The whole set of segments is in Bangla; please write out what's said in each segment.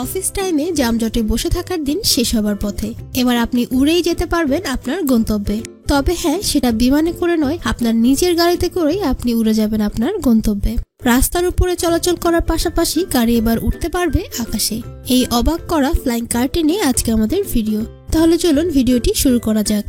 অফিস টাইমে যানজটে বসে থাকার দিন শেষ হবার পথে। এবার আপনি উড়েই যেতে পারবেন আপনার গন্তব্যে। তবে হ্যাঁ, সেটা বিমানে করে নয়, আপনার নিজের গাড়িতে করেই আপনি উড়ে যাবেন আপনার গন্তব্যে। রাস্তার উপরে চলাচল করার পাশাপাশি গাড়ি এবার উঠতে পারবে আকাশে। এই অবাক করা ফ্লাইং কারটি নিয়ে আজকে আমাদের ভিডিও। তাহলে চলুন ভিডিওটি শুরু করা যাক।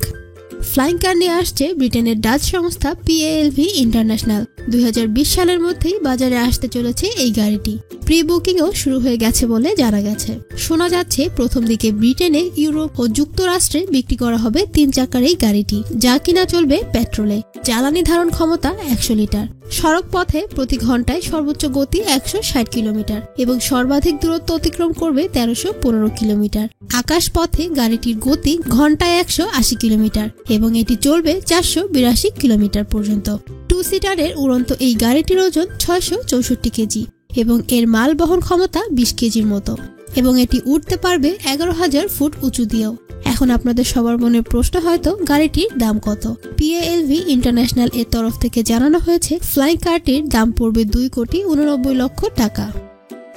ফ্লাইং কার নিয়ে আসছে ব্রিটেনের ডাচ সংস্থা PALV ইন্টারন্যাশনাল। 2020 সালের মধ্যেই বাজারে আসতে চলেছে এই গাড়িটি। প্রি বুকিংও শুরু হয়ে গেছে বলে জানা গেছে। শোনা যাচ্ছে প্রথম দিকে ব্রিটেনে, ইউরোপ ও যুক্তরাষ্ট্রে বিক্রি করা হবে 3 চাকার এই গাড়িটি, যা কিনা চলবে পেট্রোলে। জ্বালানি ধারণ ক্ষমতা 100 লিটার। সড়ক পথে প্রতি ঘন্টায় সর্বোচ্চ গতি 160 কিলোমিটার এবং সর্বাধিক দূরত্ব অতিক্রম করবে 1315 কিলোমিটার। আকাশ পথে গাড়িটির গতি ঘন্টায় 180 কিলোমিটার এবং এটি চলবে 482 কিলোমিটার পর্যন্ত। 2 সিটারের উড়ন্ত এই গাড়িটির ওজন 664 কেজি এবং এর মাল বহন ক্ষমতা 20 কেজির মতো, এবং এটি উঠতে পারবে 11,000 ফুট উঁচু দিয়েও। এখন আপনাদের সবার মনে প্রশ্ন হয়তো, গাড়িটির দাম কত? PALV ইন্টারন্যাশনাল এর তরফ থেকে জানানো হয়েছে ফ্লাইং কারটির দাম পড়বে 2,89 লক্ষ টাকা।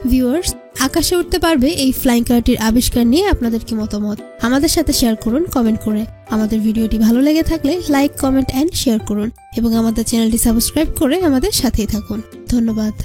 ভিউয়ার্স, আকাশে উঠতে পারবে এই ফ্লাইং কারটির আবিষ্কার নিয়ে আপনাদের কি মতামত? আমাদের সাথে শেয়ার করুন কমেন্ট করে। আমাদের ভিডিওটি ভালো লেগে থাকলে লাইক, কমেন্ট এন্ড শেয়ার করুন এবং আমাদের চ্যানেলটি সাবস্ক্রাইব করে আমাদের সাথেই থাকুন। ধন্যবাদ।